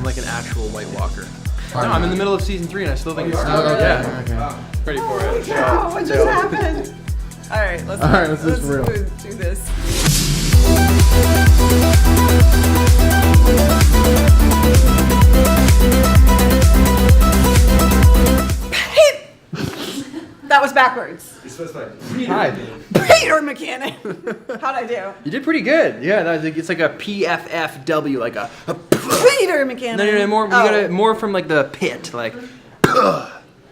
like an actual White Walker. No, I'm in the middle of season 3 and I still think it's ready for it. Oh, what just happened? All right, let's do this. That was backwards. Hi. Peter Mckinnon. How'd I do? You did pretty good. Yeah, it's like a PFFW, like a Peter Mckinnon. No, more. You gotta more from like the pit, like.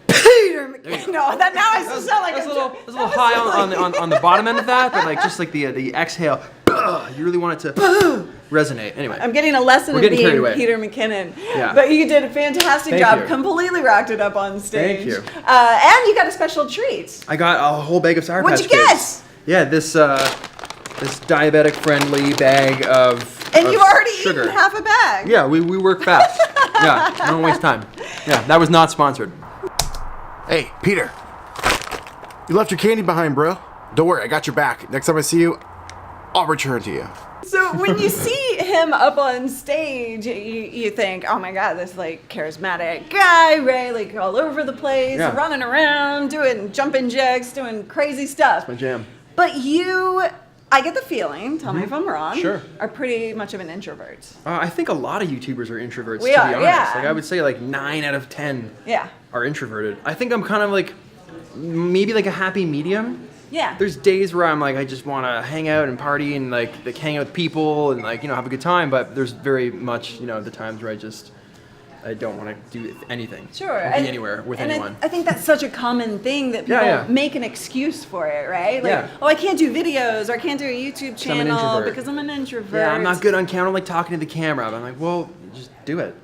Peter Mckinnon. No, that now I just sound like that's a little high on the bottom end of that, but like just like the exhale. You really want it to resonate. Anyway, I'm getting a lesson in being Peter McKinnon. Yeah. But you did a fantastic Thank job. you. Completely rocked it up on stage. Thank you. And you got a special treat. I got a whole bag of Sour Patch What'd you Kids. get? Yeah, this diabetic-friendly bag of And you've already sugar. eaten half a bag. Yeah, we work fast. Yeah, don't waste time. Yeah, that was not sponsored. Hey, Peter. You left your candy behind, bro. Don't worry, I got your back. Next time I see you, I'll return to you. So when you see him up on stage, you think, oh my God, this like charismatic guy, right? Like all over the place, running around, doing jumping jacks, doing crazy stuff. My jam. But you, I get the feeling, tell me if I'm wrong, Sure. are pretty much of an introvert. I think a lot of YouTubers are introverts, We to are, be honest. yeah. Like I would say like 9 out of 10 Yeah. are introverted. I think I'm kind of like, maybe like a happy medium. Yeah. There's days where I'm like, I just want to hang out and party and like hang out with people and like, have a good time. But there's very much, the times where I don't want to do anything. Sure. Or be anywhere with anyone. I think that's such a common thing that people make an excuse for it, right? Like, oh, I can't do videos or I can't do a YouTube channel because I'm an introvert. Yeah, I'm not good on camera. I don't like talking to the camera. But I'm like, well, just do it.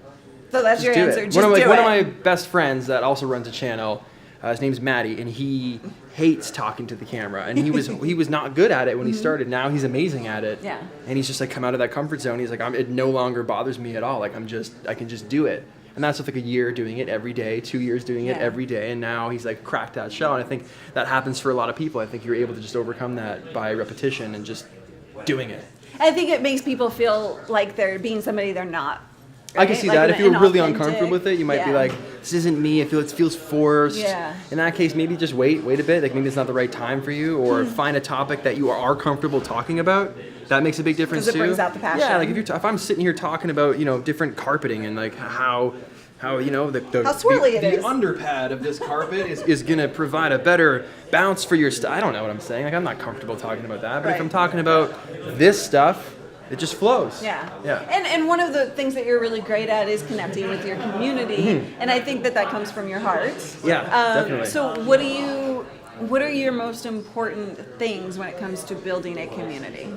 So that's your answer. Just one do it. One of my best friends that also runs a channel, his name's Matty, and he hates talking to the camera. And he was not good at it when he started. Now he's amazing at it. Yeah. And he's just like come out of that comfort zone. He's like, it no longer bothers me at all. Like I can just do it. And that's with like a year doing it every day, 2 years doing it every day, and now he's like cracked that shell. And I think that happens for a lot of people. I think you're able to just overcome that by repetition and just doing it. I think it makes people feel like they're being somebody they're not. Right? I can see like that. If you're really inauthentic. uncomfortable with it, you might be like, this isn't me. I feel it feels forced. Yeah. In that case, maybe just wait a bit. Like maybe it's not the right time for you, or find a topic that you are comfortable talking about. That makes a big difference too. Because it brings out the passion. Yeah, like if I'm sitting here talking about different carpeting and like how swirly it is. The underpad of this carpet is gonna provide a better bounce for your I don't know what I'm saying. Like I'm not comfortable talking about that. But if I'm talking about this stuff, it just flows. Yeah. Yeah. And one of the things that you're really great at is connecting with your community, and I think that comes from your heart. Yeah, definitely. So what are your most important things when it comes to building a community?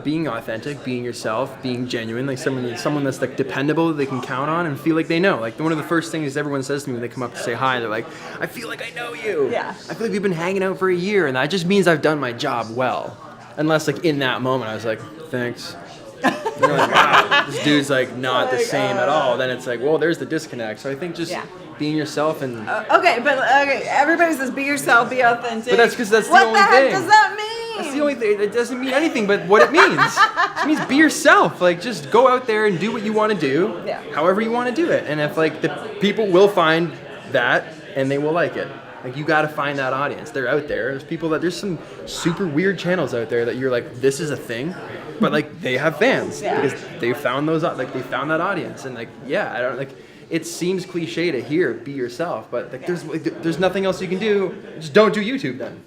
Being authentic, being yourself, being genuine, like someone that's like dependable that they can count on and feel like they know. Like one of the first things everyone says to me when they come up to say hi, they're like, I feel like I know you. Yeah. I feel like we've been hanging out for a year, and that just means I've done my job well. Unless like in that moment I was like, thanks. And you're like, wow, this dude's like not the same at all. Then it's like, well, there's the disconnect. So I think just being yourself and everybody says be yourself, be authentic. But that's because that's the what only the heck thing. does that mean? That's the only thing. It doesn't mean anything but what it means. It means be yourself. Like just go out there and do what you want to do, however you want to do it. And if like the people will find that and they will like it. Like you got to find that audience. They're out there. There's some super weird channels out there that you're like, this is a thing, but like they have fans because they found they found that audience. And like, I don't like. It seems cliche to hear be yourself, but like there's nothing else you can do. Just don't do YouTube then,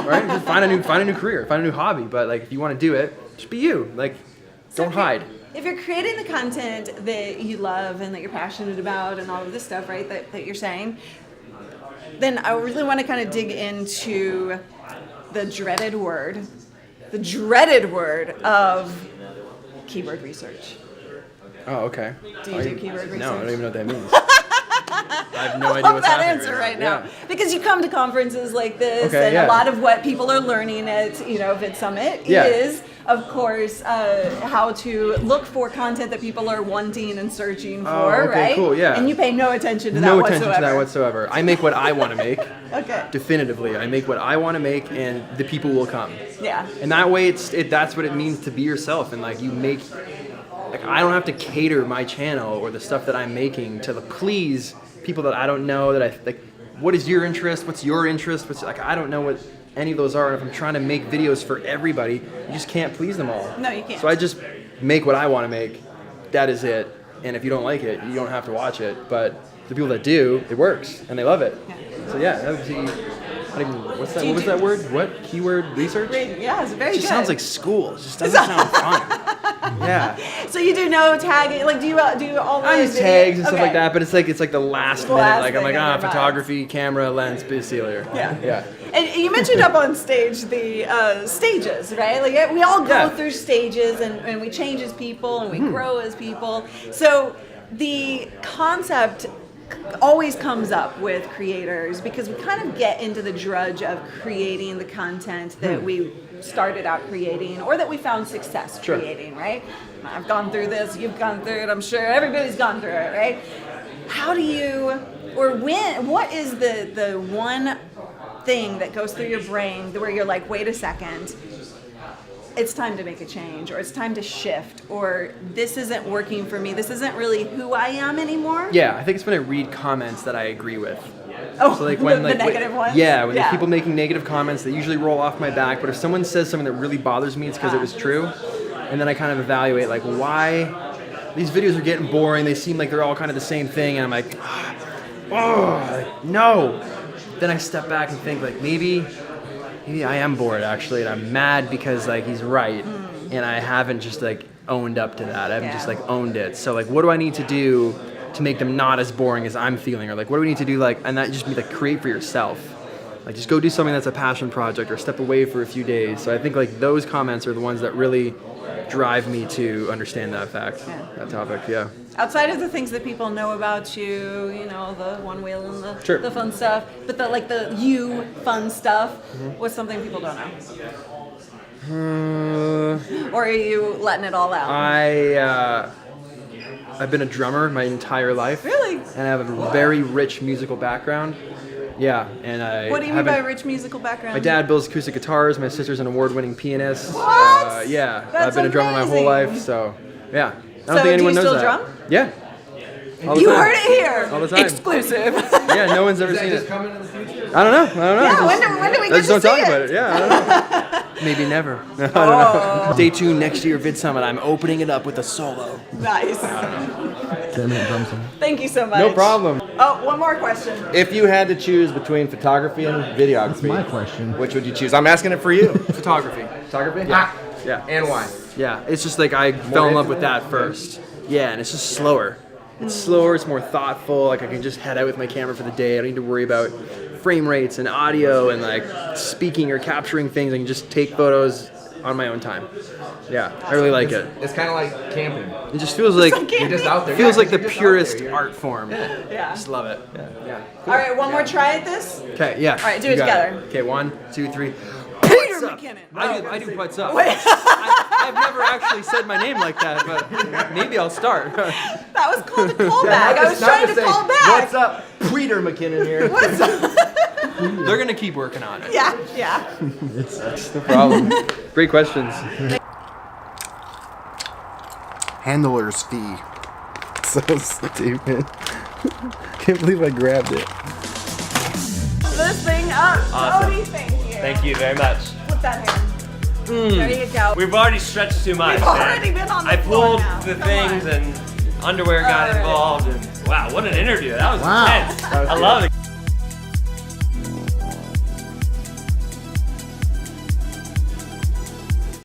right? Just find a new career, find a new hobby. But like if you want to do it, just be you. Like don't hide. If you're creating the content that you love and that you're passionate about and all of this stuff, right, that you're saying, then I really want to kind of dig into the dreaded word of keyword research. Oh, okay. Do you do keyword research? No, I don't even know what that means. I have no idea what's that happening answer right now. Yeah. Because you come to conferences like this, and a lot of what people are learning at Vid Summit is, of course, how to look for content that people are wanting and searching for, right? Cool, yeah. And you pay no attention to that No whatsoever. attention to that whatsoever. I make what I want to make. Okay. Definitively, I make what I want to make, and the people will come. Yeah. And that way, that's what it means to be yourself, and like you make like I don't have to cater my channel or the stuff that I'm making to please people that I don't know, that I like. What is your interest? What's your interest? What's like I don't know what any of those are. And if I'm trying to make videos for everybody, you just can't please them all. No, you can't. So I just make what I want to make. That is it. And if you don't like it, you don't have to watch it. But the people that do, it works and they love it. Yeah. So yeah, that was what was that word? What? Keyword research? Yeah, it's very good. It just sounds like school. It just doesn't sound fun. Yeah. So you do no tagging, like do you all the I use tags and stuff like that, but it's like the last minute. Like I'm like, photography, camera, lens, sealer. Yeah. Yeah. And you mentioned up on stage the stages, right? Like we all go through stages and we change as people and we grow as people. So the concept always comes up with creators because we kind of get into the drudge of creating the content that we started out creating or that we found success creating, right? I've gone through this, you've gone through it, I'm sure everybody's gone through it, right? How do you, or what is the one thing that goes through your brain where you're like, wait a second, it's time to make a change, or it's time to shift, or this isn't working for me, this isn't really who I am anymore? Yeah, I think it's when I read comments that I agree with. Oh, so like when the negative ones? Yeah, when there's people making negative comments, they usually roll off my back, but if someone says something that really bothers me, it's because it was true. And then I kind of evaluate like why these videos are getting boring, they seem like they're all kind of the same thing, and I'm like, no. Then I step back and think like maybe I am bored actually, and I'm mad because like he's right, and I haven't just like owned up to that. I haven't just like owned it. So like, what do I need to do to make them not as boring as I'm feeling, or like, what do we need to do like, and that just be like create for yourself. Like just go do something that's a passion project, or step away for a few days. So I think like those comments are the ones that really drive me to understand that fact, that topic. Yeah. Outside of the things that people know about you, you know, the one wheel and the fun stuff, but the you fun stuff, what's something people don't know? Or are you letting it all out? I've been a drummer my entire life. Really? And I have a very rich musical background. Yeah, and What do you mean by rich musical background? My dad builds acoustic guitars. My sister's an award-winning pianist. What? Yeah, That's I've been a drummer my whole life, so yeah. I don't think anyone knows that. Drum? Yeah. You heard it here. All the time. Exclusive. Yeah, no one's ever seen it. Coming in the future? I don't know. Yeah, when do we get to just don't see talk it? about it. Yeah, I don't know. Maybe never. I don't know. Stay tuned next year, Vid Summit. I'm opening it up with a solo. Nice. 10-minute drum solo. Thank you so much. No problem. Oh, one more question. If you had to choose between photography and videography, That's my question. which would you choose? I'm asking it for you. Photography. Photography? Yeah. Yeah. And why? Yeah. It's just like I fell in love with that first. Yeah, and it's just slower. It's slower, it's more thoughtful, like I can just head out with my camera for the day. I don't need to worry about frame rates and audio and like speaking or capturing things. I can just take photos on my own time. Yeah, I really like it. It's kind of like camping. It just feels like You're just out there. feels Yeah, like the you're just out purest there. art form. Yeah. Just love it. Yeah. All right, one more try at this. Okay, yeah. All right, do you it got together. Okay, 1, 2, 3. Peter What's up? Mckinnon. I do what's up. Wait. I've never actually said my name like that, but maybe I'll start. That was called a callback. I was trying to call back. What's up? Peter Mckinnon here. What's up? They're gonna keep working on it. Yeah. That's the problem. Great questions. Handler's fee. So stupid. Can't believe I grabbed it. This thing up. Awesome. Cody, thank you. Thank you very much. Flip that hand. There you go. We've already stretched too much. We've already been on the I floor pulled now. the Come things on. and underwear got All right. involved. And wow, what an interview. That was intense. I love it.